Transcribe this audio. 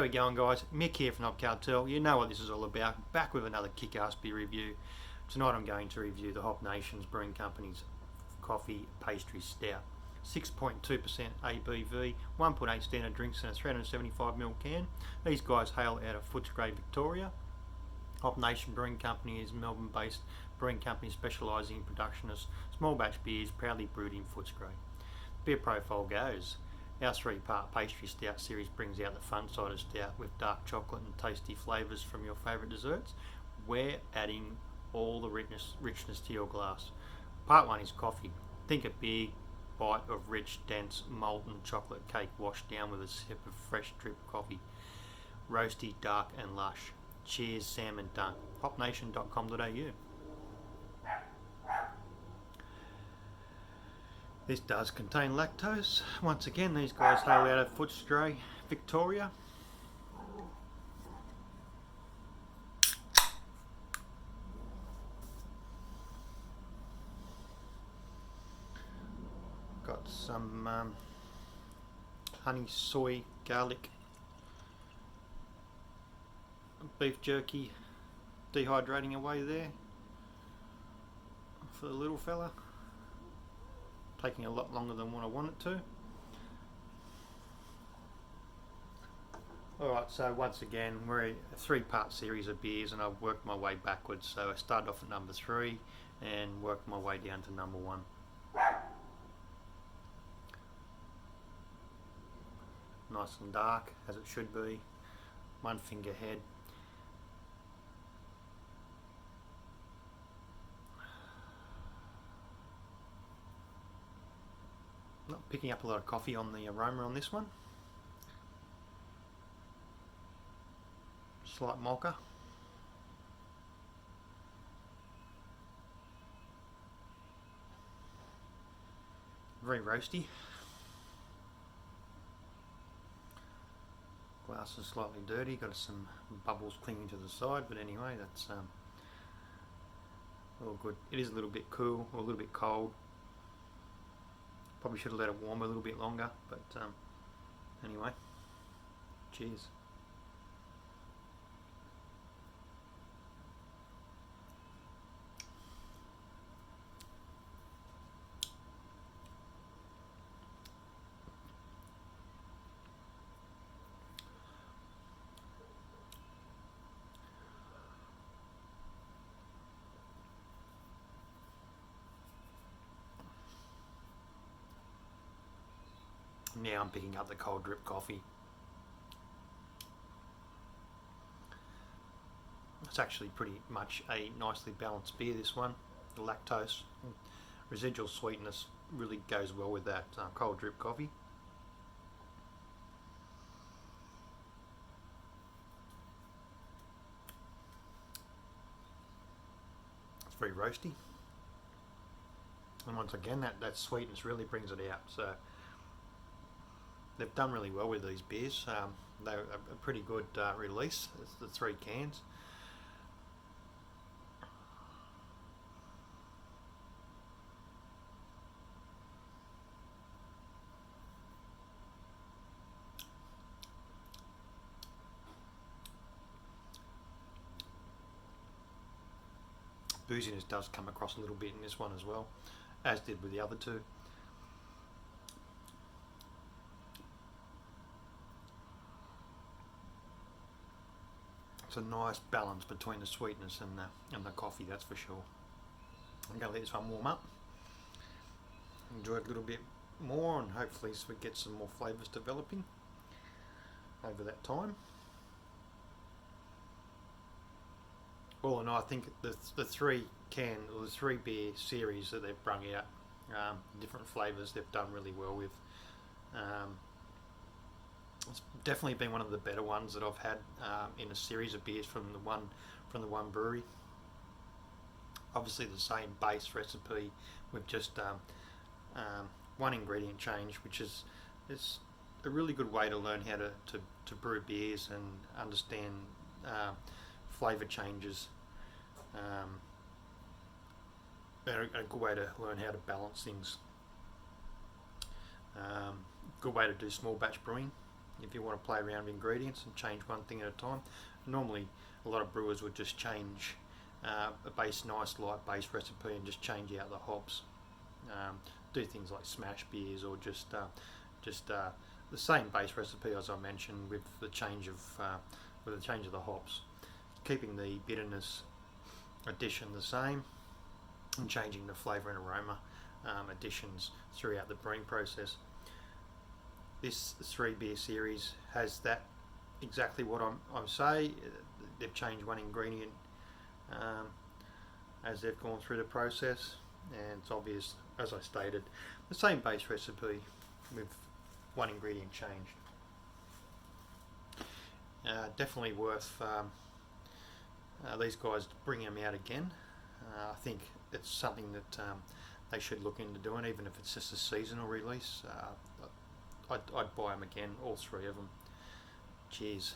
we going, guys? Mick here from Knob Cartel. You know what this is all about. Back with another kick-ass beer review. Tonight I'm going to review the Hop Nations Brewing Company's Coffee Pastry Stout. 6.2% ABV, 1.8 standard drinks in a 375ml can. These guys hail out of Footscray, Victoria. Hop Nation Brewing Company is a Melbourne-based brewing company specialising in production of small batch beers proudly brewed in Footscray. Beer profile goes. Our 3-part pastry stout series brings out the fun side of stout with dark chocolate and tasty flavours from your favourite desserts. We're adding all the richness to your glass. Part 1 is coffee. Think a big bite of rich, dense, molten chocolate cake washed down with a sip of fresh drip coffee. Roasty, dark and lush. Cheers, Sam and Dunk. hopnation.com.au. This does contain lactose. Once again, these guys hail out of Footscray, Victoria. Got some honey, soy, garlic, beef jerky dehydrating away there for the little fella. Taking a lot longer than what I want it to. Alright, so once again, we're a 3-part series of beers and I've worked my way backwards. So I started off at number 3 and worked my way down to number 1. Nice and dark, as it should be. 1 finger head. Not picking up a lot of coffee on the aroma on this one. Slight mocha. Very roasty. Glass is slightly dirty, got some bubbles clinging to the side, but anyway, that's all good. It is a little bit cool, or a little bit cold. Probably should have let it warm a little bit longer, but anyway, cheers. Now I'm picking up the cold drip coffee. It's actually pretty much a nicely balanced beer, this one. The lactose, residual sweetness really goes well with that cold drip coffee. It's very roasty. And once again, that sweetness really brings it out. So they've done really well with these beers. They're a pretty good release. It's the 3 cans. Booziness does come across a little bit in this one as well, as did with the other 2. It's a nice balance between the sweetness and the coffee, that's for sure. I'm going to let this one warm up, enjoy it a little bit more, and hopefully so we get some more flavours developing over that time. All in all, I think the 3 beer series that they've brung out, different flavours they've done really well with. It's definitely been one of the better ones that I've had in a series of beers from the one brewery. Obviously the same base recipe with just one ingredient change, which is a really good way to learn how to brew beers and understand flavour changes. A good way to learn how to balance things. Good way to do small batch brewing. if you want to play around with ingredients and change one thing at a time. Normally a lot of brewers would just change a nice light base recipe and just change out the hops. Do things like smash beers, or just the same base recipe as I mentioned, with the change of the hops, keeping the bitterness addition the same and changing the flavour and aroma additions throughout the brewing process. This 3 beer series has that exactly what I'm saying. They've changed one ingredient as they've gone through the process, and it's obvious, as I stated, the same base recipe with one ingredient changed. Definitely worth these guys bringing them out again. I think it's something that they should look into doing, even if it's just a seasonal release. I'd buy them again, all 3 of them. Cheers.